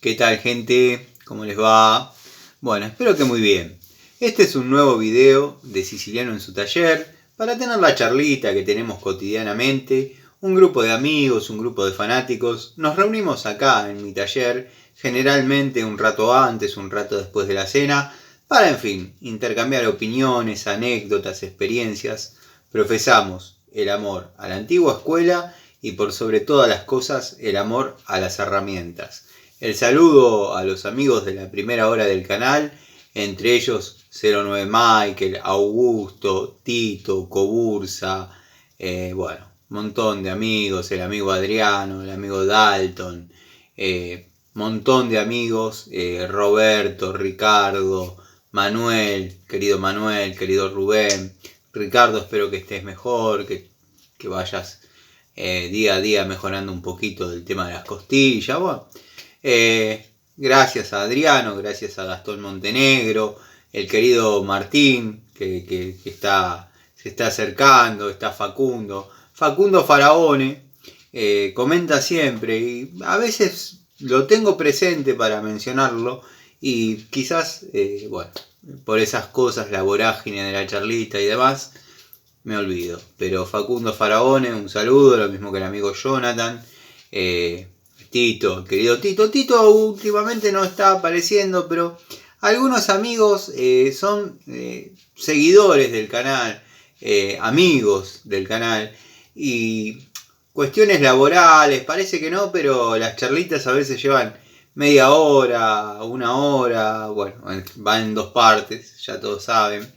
¿Qué tal, gente? ¿Cómo les va? Bueno, espero que muy bien. Este es un nuevo video de Siciliano en su taller para tener la charlita que tenemos cotidianamente. Un grupo de amigos, un grupo de fanáticos. Nos reunimos acá en mi taller, generalmente un rato antes, un rato después de la cena, para, en fin, intercambiar opiniones, anécdotas, experiencias. Profesamos el amor a la antigua escuela y, por sobre todas las cosas, el amor a las herramientas. El saludo a los amigos de la primera hora del canal, entre ellos 09 Michael, Augusto, Tito, Cobursa, bueno, un montón de amigos, el amigo Adriano, el amigo Dalton, montón de amigos, Roberto, Ricardo, Manuel, querido Rubén. Ricardo, espero que estés mejor, que vayas día a día mejorando un poquito del tema de las costillas. Bueno, gracias a Adriano, gracias a Gastón Montenegro, el querido Martín, que se está acercando, está Facundo Faraone, comenta siempre y a veces lo tengo presente para mencionarlo y quizás, bueno, por esas cosas, la vorágine de la charlita y demás, me olvido. Pero Facundo Faraone, un saludo, lo mismo que el amigo Jonathan, Tito, querido Tito. Tito últimamente no está apareciendo, pero algunos amigos son seguidores del canal, amigos del canal, y cuestiones laborales, parece que no, pero las charlitas a veces llevan media hora, una hora, bueno, van en dos partes, ya todos saben.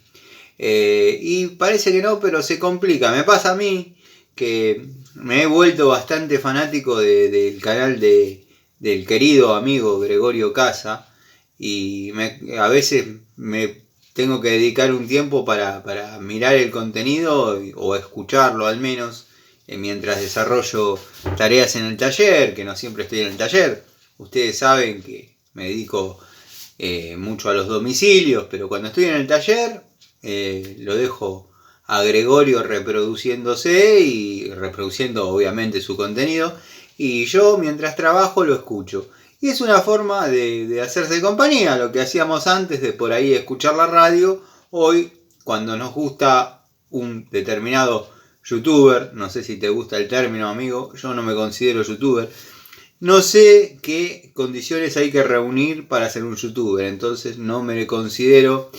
Y parece que no, pero se complica. Me pasa a mí que me he vuelto bastante fanático del canal del querido amigo Gregorio Casa y a veces me tengo que dedicar un tiempo para mirar el contenido o escucharlo al menos mientras desarrollo tareas en el taller, que no siempre estoy en el taller. Ustedes saben que me dedico mucho a los domicilios, pero cuando estoy en el taller lo dejo a Gregorio reproduciéndose y reproduciendo obviamente su contenido, y yo mientras trabajo lo escucho. Y es una forma de hacerse compañía, lo que hacíamos antes de por ahí escuchar la radio. Hoy, cuando nos gusta un determinado youtuber, no sé si te gusta el término, amigo, yo no me considero youtuber, no sé qué condiciones hay que reunir para ser un youtuber, entonces no me considero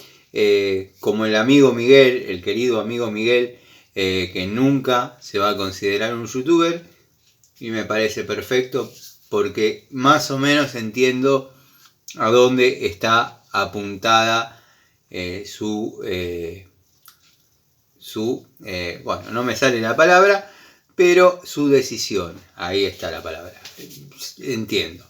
como el amigo Miguel, el querido amigo Miguel, que nunca se va a considerar un youtuber, y me parece perfecto porque más o menos entiendo a dónde está apuntada bueno, no me sale la palabra, pero su decisión, ahí está la palabra, entiendo.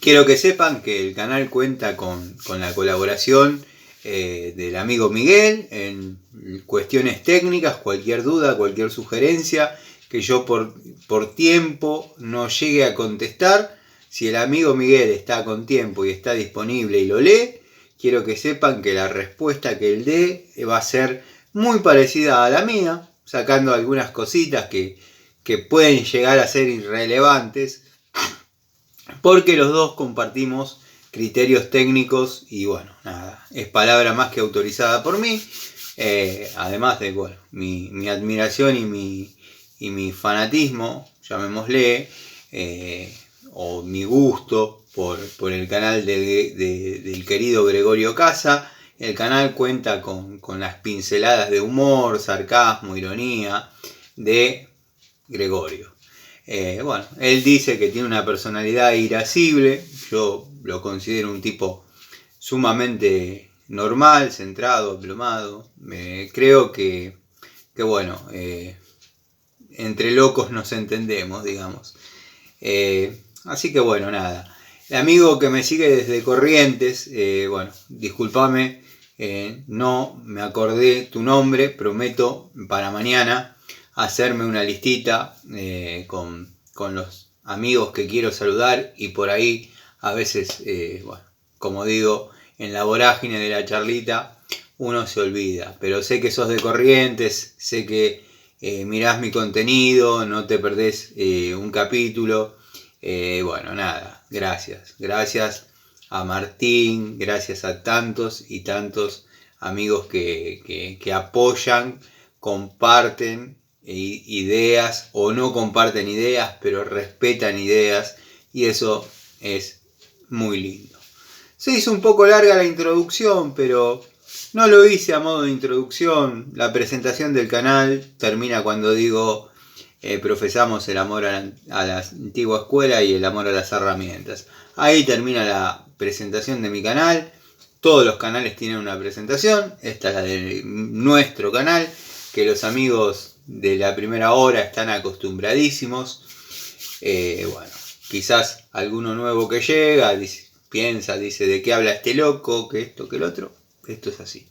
Quiero que sepan que el canal cuenta con la colaboración del amigo Miguel en cuestiones técnicas, cualquier duda, cualquier sugerencia que yo por tiempo no llegue a contestar. Si el amigo Miguel está con tiempo y está disponible y lo lee, quiero que sepan que la respuesta que él dé va a ser muy parecida a la mía, sacando algunas cositas que pueden llegar a ser irrelevantes, porque los dos compartimos criterios técnicos y bueno, nada, es palabra más que autorizada por mí, además de, bueno, mi admiración y mi fanatismo, llamémosle, o mi gusto por el canal del querido Gregorio Casa. El canal cuenta con las pinceladas de humor, sarcasmo, ironía de Gregorio. Bueno, él dice que tiene una personalidad irascible, yo lo considero un tipo sumamente normal, centrado, aplomado. Creo que bueno, entre locos nos entendemos, digamos. Así que bueno, nada. El amigo que me sigue desde Corrientes, bueno, discúlpame, no me acordé tu nombre, prometo para mañana hacerme una listita con los amigos que quiero saludar, y por ahí a veces, bueno, como digo, en la vorágine de la charlita uno se olvida, pero sé que sos de Corrientes, sé que mirás mi contenido, no te perdés un capítulo, Bueno, nada, gracias a Martín, gracias a tantos y tantos amigos que apoyan, comparten ideas o no comparten ideas, pero respetan ideas, y eso es muy lindo. Se hizo un poco larga la introducción, pero no lo hice a modo de introducción. La presentación del canal termina cuando digo profesamos el amor a la antigua escuela y el amor a las herramientas. Ahí termina la presentación de mi canal. Todos los canales tienen una presentación. Esta es la de nuestro canal, que los amigos de la primera hora están acostumbradísimos. Bueno, quizás alguno nuevo que llega dice de qué habla este loco, que esto, que el otro. Esto es así.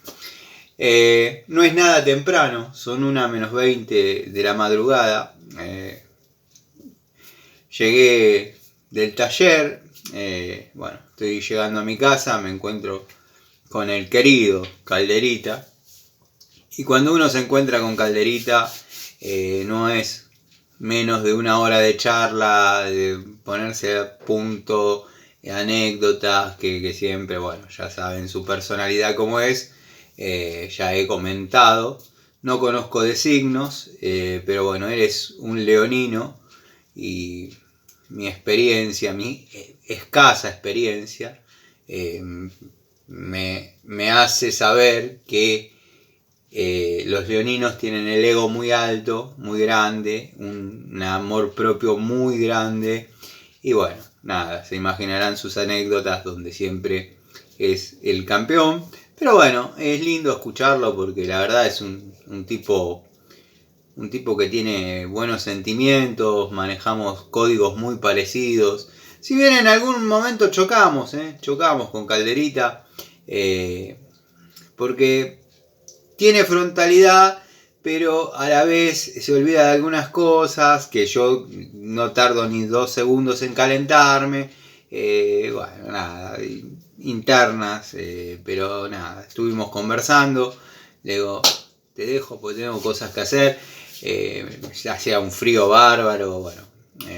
No es nada temprano, son 1:20 de la madrugada. Llegué del taller, bueno, estoy llegando a mi casa, me encuentro con el querido Calderita. Y cuando uno se encuentra con Calderita, no es menos de 1 hora de charla, de ponerse a punto, anécdotas que siempre, bueno, ya saben su personalidad como es. Ya he comentado, no conozco de signos, pero bueno, él es un leonino y mi experiencia, mi escasa experiencia, me hace saber que los leoninos tienen el ego muy alto, muy grande, un amor propio muy grande, y bueno, nada, se imaginarán sus anécdotas donde siempre es el campeón. Pero bueno, es lindo escucharlo porque la verdad es un tipo que tiene buenos sentimientos, manejamos códigos muy parecidos. Si bien en algún momento chocamos con Calderita, porque tiene frontalidad, pero a la vez se olvida de algunas cosas, que yo no tardo ni 2 segundos en calentarme. Bueno, nada, internas, pero nada, estuvimos conversando. Le digo, te dejo porque tengo cosas que hacer. Hacía un frío bárbaro, bueno,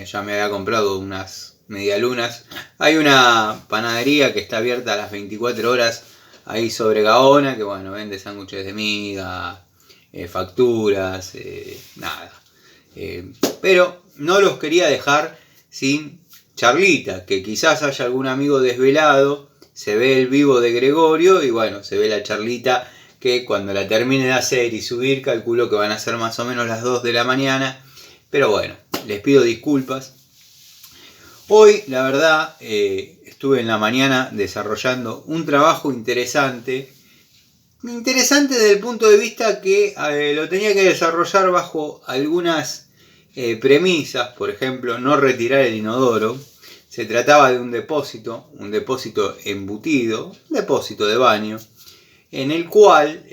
ya me había comprado unas medialunas. Hay una panadería que está abierta a las 24 horas ahí sobre Gaona, que bueno, vende sándwiches de miga, facturas, nada. Pero no los quería dejar sin charlita, que quizás haya algún amigo desvelado, se ve el vivo de Gregorio y bueno, se ve la charlita que cuando la termine de hacer y subir, calculo que van a ser más o menos las 2 de la mañana, pero bueno, les pido disculpas. Hoy, la verdad, estuve en la mañana desarrollando un trabajo interesante desde el punto de vista que lo tenía que desarrollar bajo algunas premisas, por ejemplo, no retirar el inodoro. Se trataba de un depósito embutido, un depósito de baño, en el cual,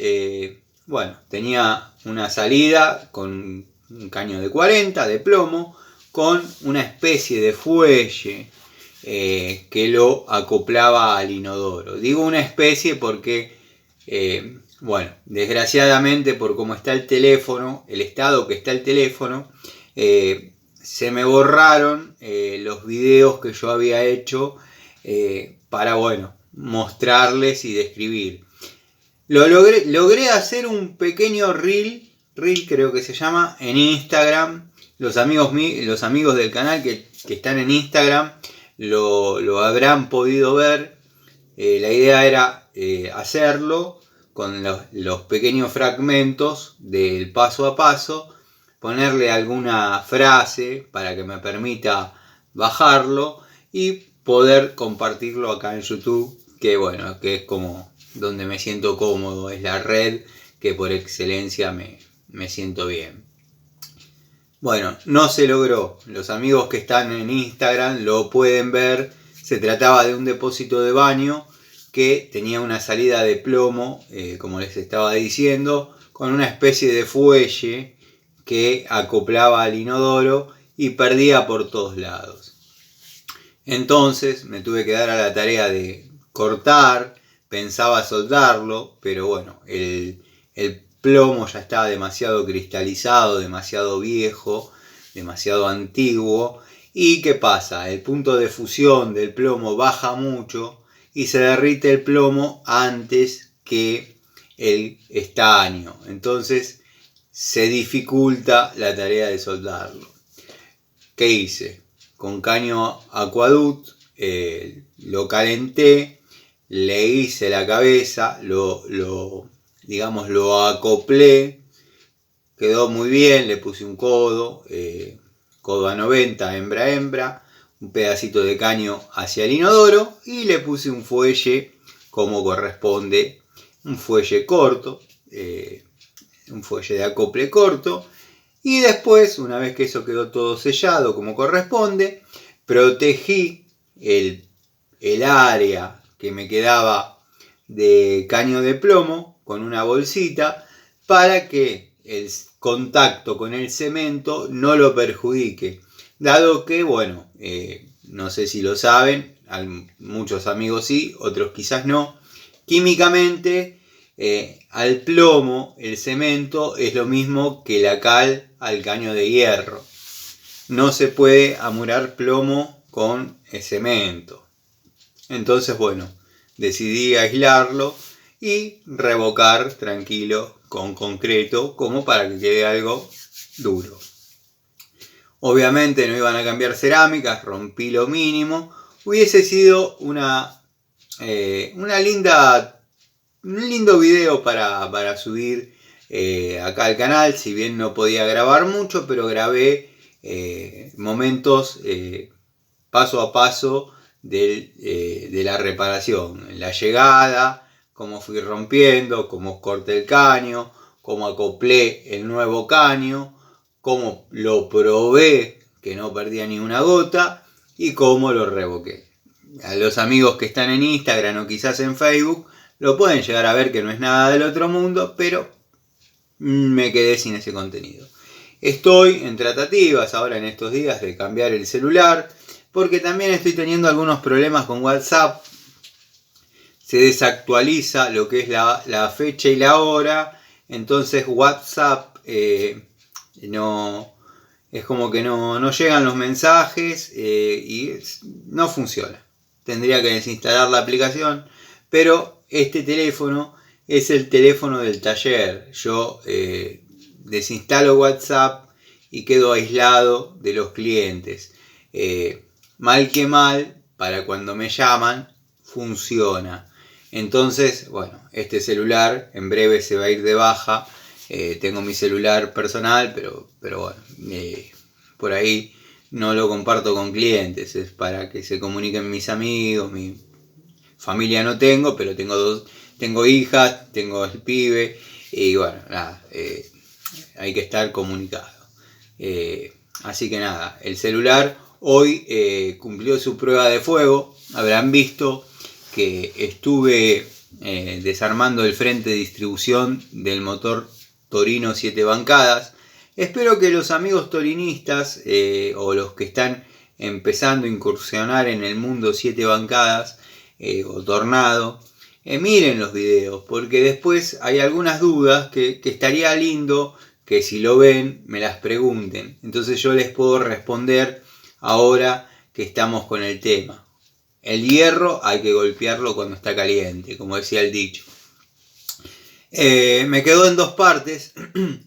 bueno, tenía una salida con un caño de 40 de plomo, con una especie de fuelle que lo acoplaba al inodoro. Digo una especie porque, bueno, desgraciadamente por cómo está el teléfono, el estado que está el teléfono, se me borraron los videos que yo había hecho para, bueno, mostrarles y describir. Logré hacer un pequeño reel creo que se llama, en Instagram. Los amigos del canal que están en Instagram lo habrán podido ver. La idea era hacerlo con los pequeños fragmentos del paso a paso, ponerle alguna frase para que me permita bajarlo y poder compartirlo acá en YouTube, que bueno, que es como donde me siento cómodo, es la red que por excelencia me siento bien. Bueno, no se logró. Los amigos que están en Instagram lo pueden ver. Se trataba de un depósito de baño que tenía una salida de plomo, como les estaba diciendo, con una especie de fuelle que acoplaba al inodoro y perdía por todos lados. Entonces me tuve que dar a la tarea de cortar, pensaba soldarlo, pero bueno, el plomo ya estaba demasiado cristalizado, demasiado viejo, demasiado antiguo, ¿Y qué pasa? El punto de fusión del plomo baja mucho y se derrite el plomo antes que el estaño. Entonces se dificulta la tarea de soldarlo. ¿Qué hice? Con caño Aquaduct lo calenté, le hice la cabeza, lo acoplé, quedó muy bien, le puse un codo, codo a 90, hembra a hembra, un pedacito de caño hacia el inodoro y le puse un fuelle como corresponde, un fuelle corto, un fuelle de acople corto. Y después, una vez que eso quedó todo sellado como corresponde, protegí el área que me quedaba de caño de plomo con una bolsita para que el contacto con el cemento no lo perjudique. Dado que, bueno, no sé si lo saben, muchos amigos sí, otros quizás no, químicamente al plomo el cemento es lo mismo que la cal al caño de hierro. No se puede amurar plomo con el cemento. Entonces, bueno, decidí aislarlo y revocar tranquilo con concreto como para que quede algo duro. Obviamente no iban a cambiar cerámicas, rompí lo mínimo. Hubiese sido un lindo video para subir acá al canal, si bien no podía grabar mucho, pero grabé momentos paso a paso de la reparación, la llegada, cómo fui rompiendo, cómo corté el caño, cómo acoplé el nuevo caño, cómo lo probé que no perdía ni una gota y cómo lo revoqué. A los amigos que están en Instagram o quizás en Facebook lo pueden llegar a ver que no es nada del otro mundo, pero me quedé sin ese contenido. Estoy en tratativas ahora en estos días de cambiar el celular, porque también estoy teniendo algunos problemas con WhatsApp. Se desactualiza lo que es la fecha y la hora, entonces WhatsApp no... Es como que no llegan los mensajes y no funciona. Tendría que desinstalar la aplicación, pero este teléfono es el teléfono del taller. Yo desinstalo WhatsApp y quedo aislado de los clientes. Mal que mal, para cuando me llaman, funciona. Entonces, bueno, este celular en breve se va a ir de baja. Tengo mi celular personal, pero bueno, por ahí no lo comparto con clientes, es para que se comuniquen mis amigos, mi familia no tengo, pero tengo hijas, tengo el pibe, y bueno, nada, hay que estar comunicado. Así que nada, el celular hoy cumplió su prueba de fuego. Habrán visto que estuve desarmando el frente de distribución del motor Torino 7 bancadas. Espero que los amigos torinistas o los que están empezando a incursionar en el mundo 7 bancadas o Tornado miren los videos, porque después hay algunas dudas que estaría lindo que si lo ven me las pregunten. Entonces yo les puedo responder ahora que estamos con el tema. El hierro hay que golpearlo cuando está caliente, como decía el dicho. Me quedó en dos partes,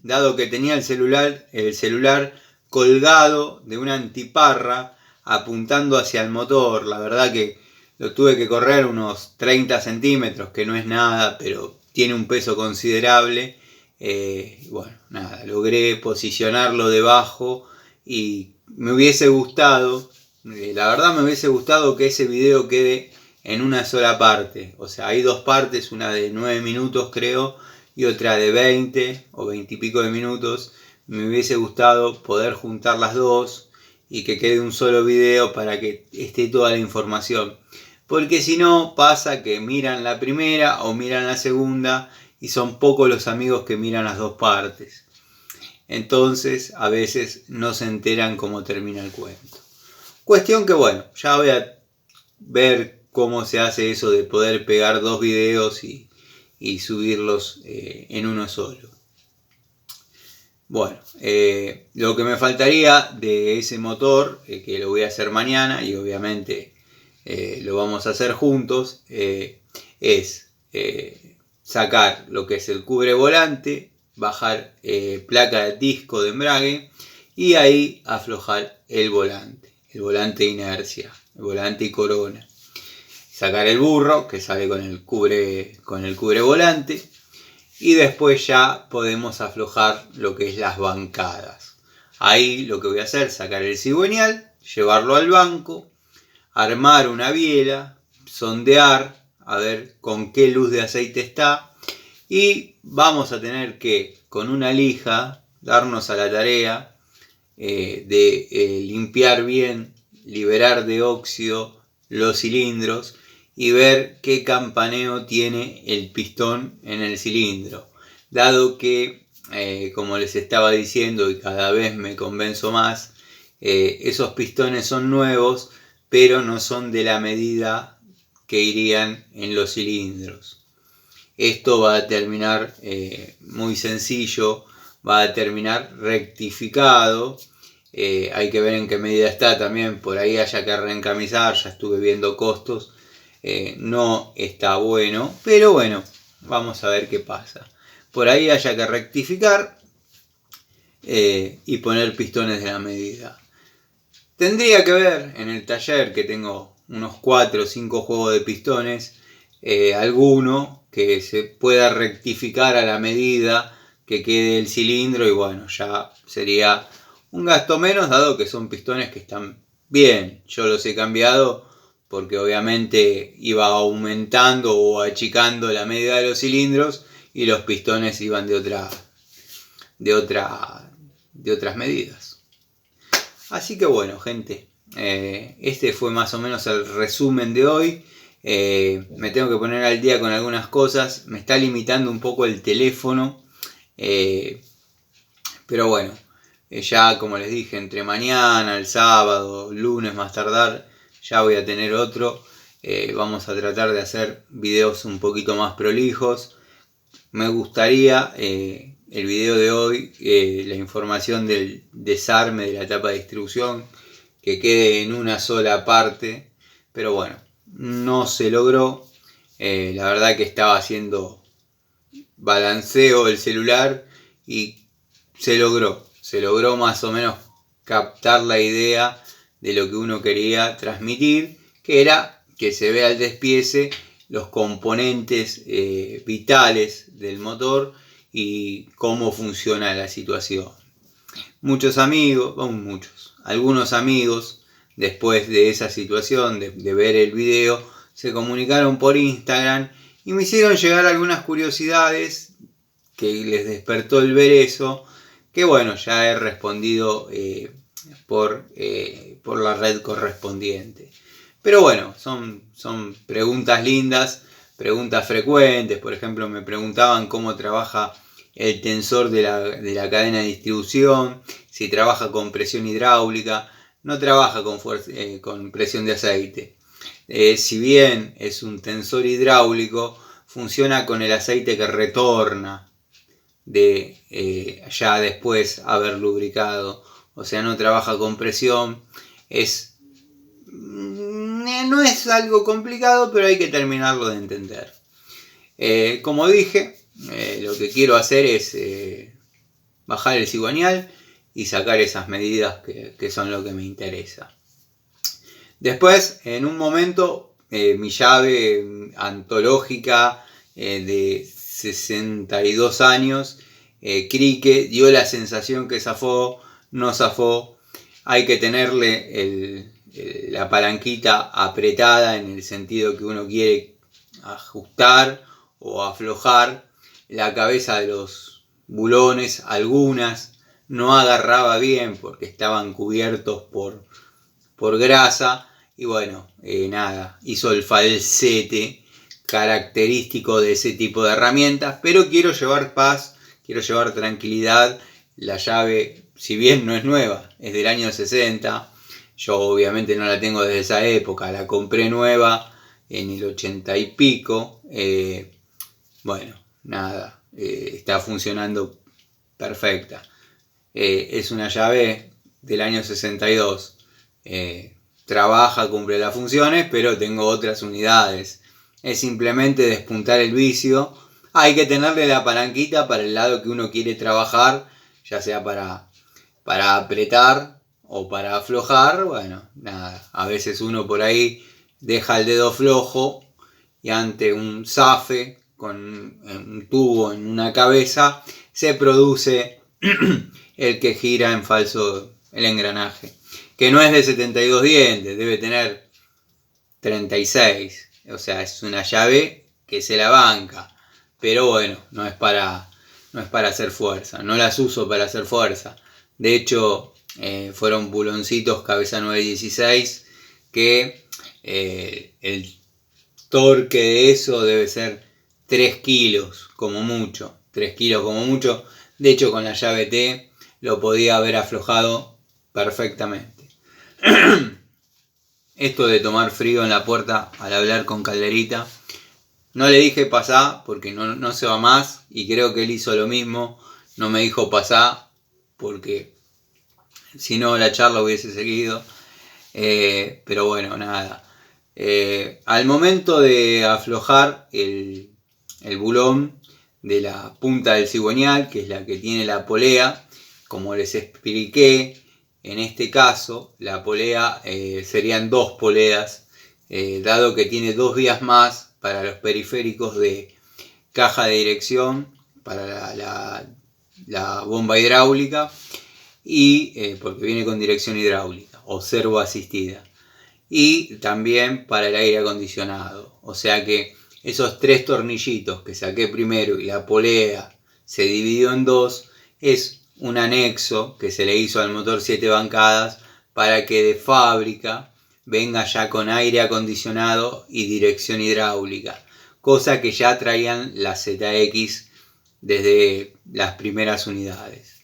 dado que tenía el celular colgado de una antiparra apuntando hacia el motor. La verdad que lo tuve que correr unos 30 centímetros, que no es nada, pero tiene un peso considerable. Bueno, nada, logré posicionarlo debajo y me hubiese gustado, la verdad me hubiese gustado que ese video quede en una sola parte. O sea, hay dos partes, una de 9 minutos creo y otra de 20 o 20 y pico de minutos. Me hubiese gustado poder juntar las dos y que quede un solo video para que esté toda la información. Porque si no pasa que miran la primera o miran la segunda y son pocos los amigos que miran las dos partes. Entonces a veces no se enteran cómo termina el cuento. Cuestión que bueno, ya voy a ver cómo se hace eso de poder pegar dos videos y subirlos en uno solo. Bueno, lo que me faltaría de ese motor, que lo voy a hacer mañana y obviamente lo vamos a hacer juntos, es sacar lo que es el cubre volante, bajar placa de disco de embrague y ahí aflojar el volante de inercia, el volante y corona. Sacar el burro que sale con el cubre volante y después ya podemos aflojar lo que es las bancadas. Ahí lo que voy a hacer es sacar el cigüeñal, llevarlo al banco, armar una biela, sondear, a ver con qué luz de aceite está y vamos a tener que con una lija darnos a la tarea de limpiar bien, liberar de óxido los cilindros y ver qué campaneo tiene el pistón en el cilindro, dado que como les estaba diciendo y cada vez me convenzo más, esos pistones son nuevos pero no son de la medida que irían en los cilindros. Esto va a terminar muy sencillo, va a terminar rectificado. Hay que ver en qué medida está también, por ahí haya que reencamisar, ya estuve viendo costos, no está bueno, pero bueno, vamos a ver qué pasa. Por ahí haya que rectificar y poner pistones de la medida. Tendría que ver en el taller, que tengo unos 4 o 5 juegos de pistones, alguno que se pueda rectificar a la medida que quede el cilindro y bueno, ya sería un gasto menos, dado que son pistones que están bien. Yo los he cambiado porque obviamente iba aumentando o achicando la medida de los cilindros y los pistones iban de otras medidas. Así que bueno, gente, este fue más o menos el resumen de hoy. Me tengo que poner al día con algunas cosas, me está limitando un poco el teléfono, pero bueno, ya como les dije, entre mañana, el sábado, lunes más tardar, ya voy a tener otro. Vamos a tratar de hacer videos un poquito más prolijos. Me gustaría el video de hoy, la información del desarme de la tapa de distribución, que quede en una sola parte, pero bueno, no se logró. La verdad que estaba haciendo balanceo del celular y se logró más o menos captar la idea de lo que uno quería transmitir, que era que se vea al despiece los componentes vitales del motor y cómo funciona la situación. Algunos amigos, después de esa situación, de ver el video, se comunicaron por Instagram y me hicieron llegar algunas curiosidades que les despertó el ver eso, que bueno, ya he respondido por la red correspondiente. Pero bueno, son preguntas lindas, preguntas frecuentes. Por ejemplo, me preguntaban cómo trabaja el tensor de la cadena de distribución, si trabaja con presión hidráulica. No trabaja con presión de aceite. Si bien es un tensor hidráulico, funciona con el aceite que retorna de ya después haber lubricado. O sea, no trabaja con presión. No es algo complicado, pero hay que terminarlo de entender. Como dije, lo que quiero hacer es bajar el cigüeñal y sacar esas medidas que son lo que me interesa. Después, en un momento, mi llave antológica de 62 años, Crique, dio la sensación que zafó, no zafó. Hay que tenerle la palanquita apretada en el sentido que uno quiere ajustar o aflojar. La cabeza de los bulones, algunas, no agarraba bien porque estaban cubiertos por grasa y bueno, nada, hizo el falsete característico de ese tipo de herramientas, pero quiero llevar paz, quiero llevar tranquilidad. La llave, si bien no es nueva, es del año 60, yo obviamente no la tengo desde esa época, la compré nueva en el 80 y pico, bueno, nada, está funcionando perfecta. Es una llave del año 62. Trabaja, cumple las funciones, pero tengo otras unidades. Es simplemente despuntar el vicio. Hay que tenerle la palanquita para el lado que uno quiere trabajar, ya sea para apretar o para aflojar. Bueno, nada, a veces uno por ahí deja el dedo flojo y ante un zafe con un tubo en una cabeza se produce el que gira en falso el engranaje, que no es de 72 dientes, debe tener 36, o sea, es una llave que se la banca, pero bueno, no es para hacer fuerza, no las uso para hacer fuerza. De hecho, fueron buloncitos cabeza 916 que el torque de eso debe ser 3 kilos como mucho, 3 kilos como mucho. De hecho, con la llave T lo podía haber aflojado perfectamente. Esto de tomar frío en la puerta al hablar con Calderita, no le dije pasá porque no se va más, y creo que él hizo lo mismo, no me dijo pasá porque si no la charla hubiese seguido. Pero bueno, nada. Al momento de aflojar el bulón de la punta del cigüeñal, que es la que tiene la polea, como les expliqué, en este caso la polea serían 2 poleas, dado que tiene 2 vías más para los periféricos de caja de dirección, para la bomba hidráulica, y porque viene con dirección hidráulica o servo asistida, y también para el aire acondicionado. O sea que esos 3 tornillitos que saqué primero y la polea se dividió en 2, es un anexo que se le hizo al motor 7 bancadas para que de fábrica venga ya con aire acondicionado y dirección hidráulica, cosa que ya traían las ZX desde las primeras unidades.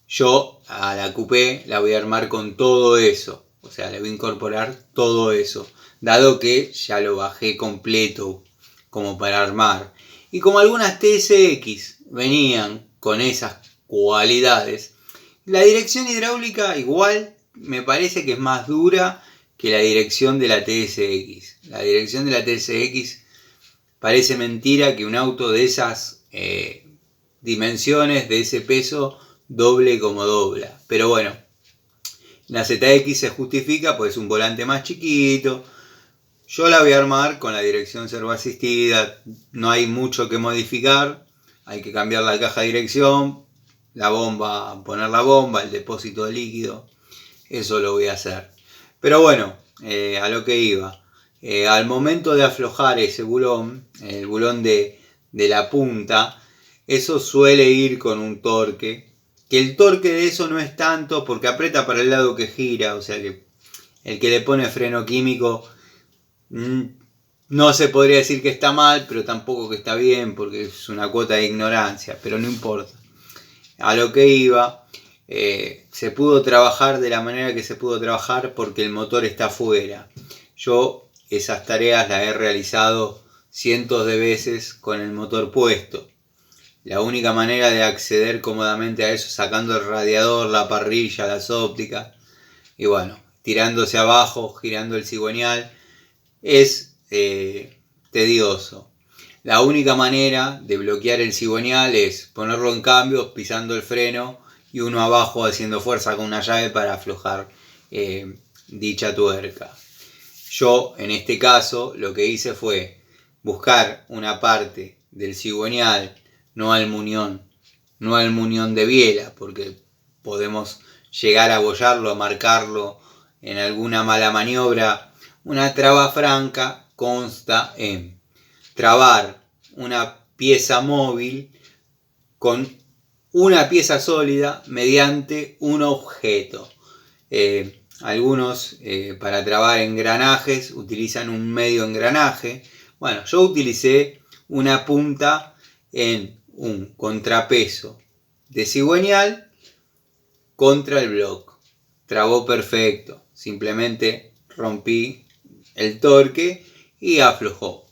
Yo a la coupé la voy a armar con todo eso, o sea, le voy a incorporar todo eso, dado que ya lo bajé completo como para armar. Y como algunas TSX venían con esas cualidades, la dirección hidráulica igual me parece que es más dura que la dirección de la TSX. La dirección de la TSX parece mentira que un auto de esas dimensiones, de ese peso, doble como dobla. Pero bueno, la ZX se justifica pues es un volante más chiquito. Yo la voy a armar con la dirección servo asistida, no hay mucho que modificar, hay que cambiar la caja de dirección, la bomba, poner la bomba, el depósito de líquido, eso lo voy a hacer. Pero bueno, a lo que iba, al momento de aflojar ese bulón, el bulón de la punta, eso suele ir con un torque, que el torque de eso no es tanto porque aprieta para el lado que gira, o sea que el que le pone freno químico no se podría decir que está mal, pero tampoco que está bien, porque es una cuota de ignorancia, pero no importa. A lo que iba, se pudo trabajar de la manera que se pudo trabajar porque el motor está afuera. Yo esas tareas las he realizado cientos de veces con el motor puesto. La única manera de acceder cómodamente a eso, sacando el radiador, la parrilla, las ópticas, y bueno, tirándose abajo, girando el cigüeñal, es tedioso. La única manera de bloquear el cigüeñal es ponerlo en cambio, pisando el freno, y uno abajo haciendo fuerza con una llave para aflojar dicha tuerca. Yo en este caso lo que hice fue buscar una parte del cigüeñal, no al muñón de biela, porque podemos llegar a bollarlo, a marcarlo en alguna mala maniobra. Una traba franca consta en trabar una pieza móvil con una pieza sólida mediante un objeto. Algunos para trabar engranajes utilizan un medio engranaje. Bueno, yo utilicé una punta en un contrapeso de cigüeñal contra el block. Trabó perfecto. Simplemente rompí el torque y aflojó.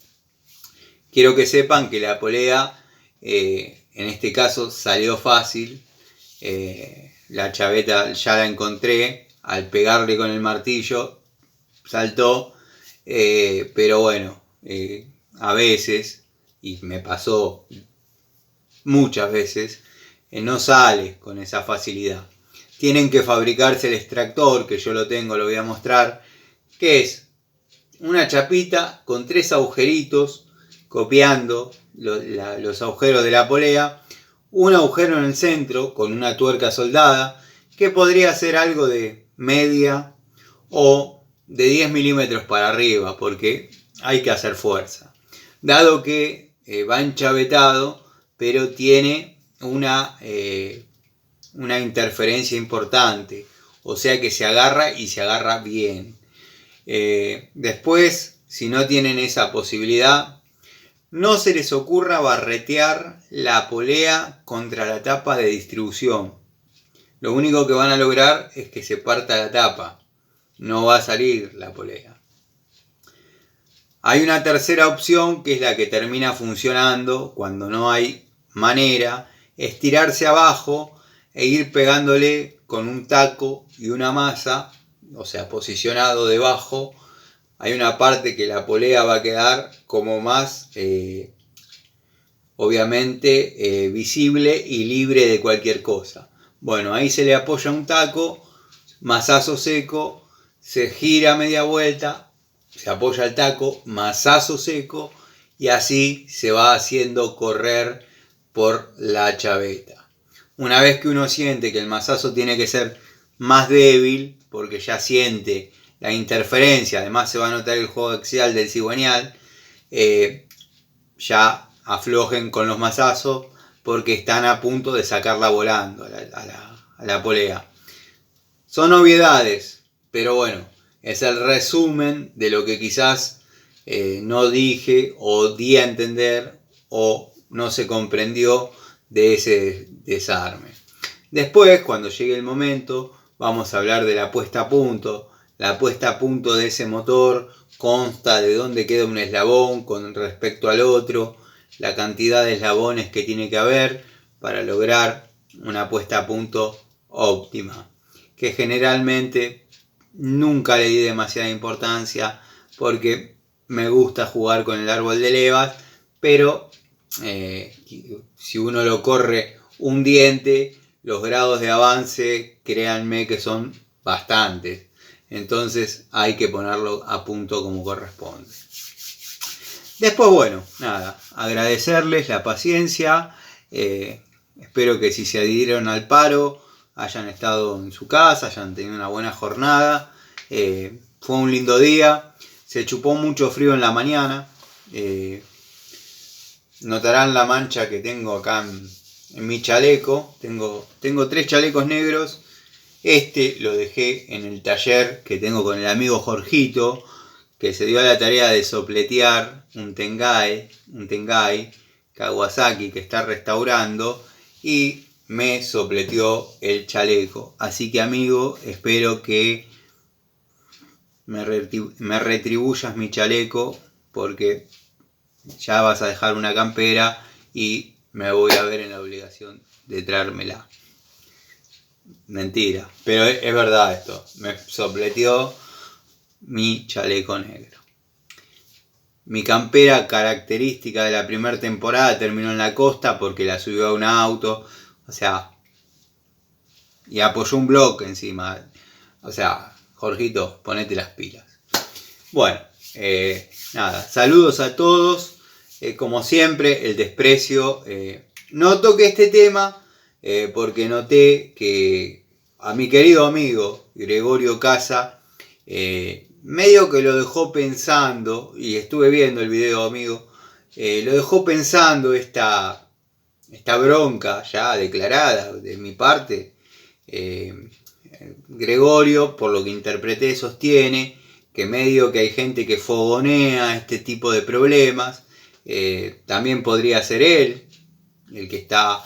Quiero que sepan que la polea en este caso salió fácil. la chaveta ya la encontré, al pegarle con el martillo saltó, pero bueno, a veces, y me pasó muchas veces, no sale con esa facilidad. Tienen que fabricarse el extractor, que yo lo tengo, lo voy a mostrar, que es una chapita con 3 agujeritos, copiando los agujeros de la polea, un agujero en el centro con una tuerca soldada, que podría ser algo de media o de 10 milímetros para arriba, porque hay que hacer fuerza. Dado que va enchavetado, pero tiene una interferencia importante, o sea que se agarra y se agarra bien. Después, si no tienen esa posibilidad, no se les ocurra barretear la polea contra la tapa de distribución. Lo único que van a lograr es que se parta la tapa, no va a salir la polea. Hay una tercera opción que es la que termina funcionando cuando no hay manera, es tirarse abajo e ir pegándole con un taco y una masa, o sea, posicionado debajo. Hay una parte que la polea va a quedar como más, obviamente, visible y libre de cualquier cosa. Bueno, ahí se le apoya un taco, masazo seco, se gira media vuelta, se apoya el taco, masazo seco, y así se va haciendo correr por la chaveta. Una vez que uno siente que el masazo tiene que ser más débil, porque ya siente la interferencia, además se va a notar el juego axial del cigüeñal, ya aflojen con los masazos porque están a punto de sacarla volando a la polea. Son obviedades, pero bueno, es el resumen de lo que quizás no dije o di a entender o no se comprendió de ese desarme. Después, cuando llegue el momento, vamos a hablar de la puesta a punto. La puesta a punto de ese motor consta de dónde queda un eslabón con respecto al otro, la cantidad de eslabones que tiene que haber para lograr una puesta a punto óptima, que generalmente nunca le di demasiada importancia porque me gusta jugar con el árbol de levas, pero si uno lo corre un diente, los grados de avance, créanme que son bastantes. Entonces hay que ponerlo a punto como corresponde. Después, bueno, nada, agradecerles la paciencia. Espero que si se adhirieron al paro hayan estado en su casa, hayan tenido una buena jornada. Fue un lindo día. Se chupó mucho frío en la mañana. Notarán la mancha que tengo acá en mi chaleco. Tengo 3 chalecos negros. Este lo dejé en el taller que tengo con el amigo Jorgito, que se dio a la tarea de sopletear un Tengai Kawasaki que está restaurando, y me sopleteó el chaleco. Así que, amigo, espero que me retribuyas mi chaleco, porque ya vas a dejar una campera y me voy a ver en la obligación de traérmela. Mentira, pero es verdad esto. Me sopleteó mi chaleco negro. Mi campera característica de la primera temporada terminó en la costa porque la subió a un auto. O sea, y apoyó un bloque encima. O sea, Jorgito, ponete las pilas. Bueno, nada, saludos a todos. Como siempre, el desprecio. No toqué este tema porque noté que a mi querido amigo Gregorio Casa medio que lo dejó pensando, y estuve viendo el video, amigo, lo dejó pensando esta bronca ya declarada de mi parte. Gregorio, por lo que interpreté, sostiene que medio que hay gente que fogonea este tipo de problemas. También podría ser él el que está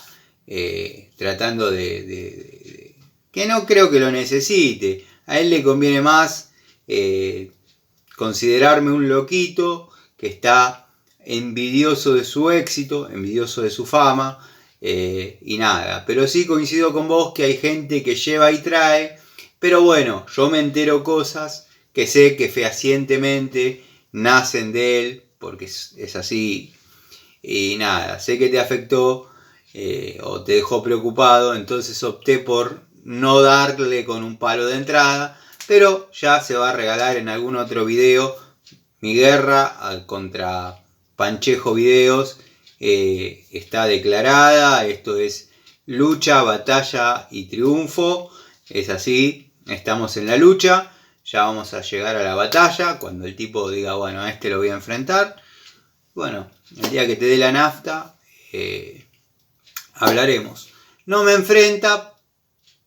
tratando de que no creo que lo necesite. A él le conviene más considerarme un loquito que está envidioso de su éxito, envidioso de su fama, y nada, pero sí coincido con vos que hay gente que lleva y trae, pero bueno, yo me entero cosas que sé que fehacientemente nacen de él, porque es así, y nada, sé que te afectó o te dejó preocupado, entonces opté por no darle con un palo de entrada, pero ya se va a regalar en algún otro video mi guerra contra Panchejo Videos. Está declarada, esto es lucha, batalla y triunfo, es así, estamos en la lucha, ya vamos a llegar a la batalla, cuando el tipo diga, bueno, a este lo voy a enfrentar, bueno, el día que te dé la nafta, hablaremos. No me enfrenta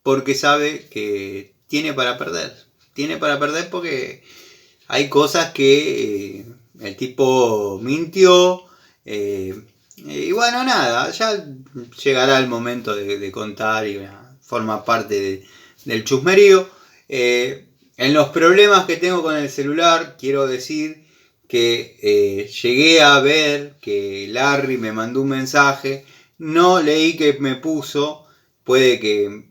porque sabe que tiene para perder. Tiene para perder porque hay cosas que el tipo mintió. Y bueno, nada, ya llegará el momento de contar y forma parte del chusmerío. En los problemas que tengo con el celular, quiero decir que llegué a ver que Larry me mandó un mensaje, no leí que me puso, puede que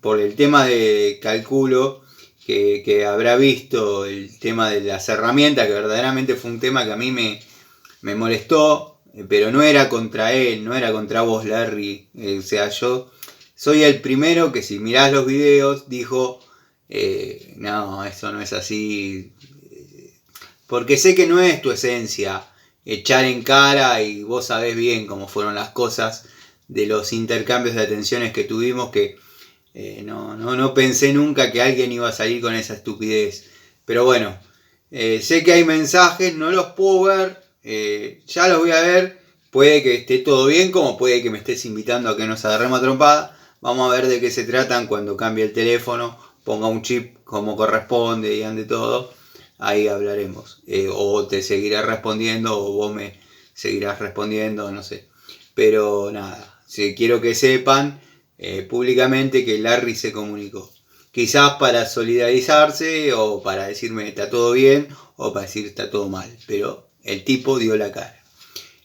por el tema de calculo que habrá visto el tema de las herramientas, que verdaderamente fue un tema que a mí me molestó, pero no era contra él, no era contra vos, Larry. O sea, yo soy el primero que si mirás los videos dijo, no, eso no es así, porque sé que no es tu esencia echar en cara y vos sabés bien cómo fueron las cosas de los intercambios de atenciones que tuvimos, que no pensé nunca que alguien iba a salir con esa estupidez. Pero bueno, sé que hay mensajes, no los puedo ver, ya los voy a ver. Puede que esté todo bien, como puede que me estés invitando a que nos agarremos a trompada. Vamos a ver de qué se tratan cuando cambie el teléfono, ponga un chip como corresponde y ande todo. Ahí hablaremos. O te seguiré respondiendo o vos me seguirás respondiendo, no sé. Pero nada, si quiero que sepan públicamente que Larry se comunicó. Quizás para solidarizarse o para decirme está todo bien o para decir está todo mal. Pero el tipo dio la cara.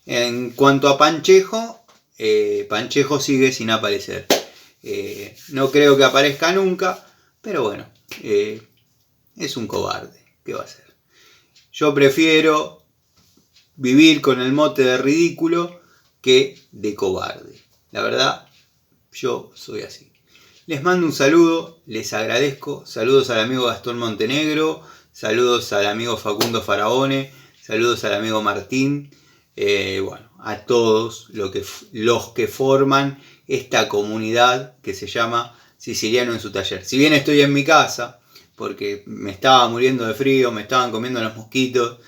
En cuanto a Panchejo, Panchejo sigue sin aparecer. No creo que aparezca nunca, pero bueno, es un cobarde. ¿Qué va a hacer? Yo prefiero vivir con el mote de ridículo que de cobarde. La verdad, yo soy así. Les mando un saludo, les agradezco. Saludos al amigo Gastón Montenegro, saludos al amigo Facundo Faraone, saludos al amigo Martín. Bueno, a todos los que forman esta comunidad que se llama Siciliano en su taller. Si bien estoy en mi casa, porque me estaba muriendo de frío, me estaban comiendo los mosquitos,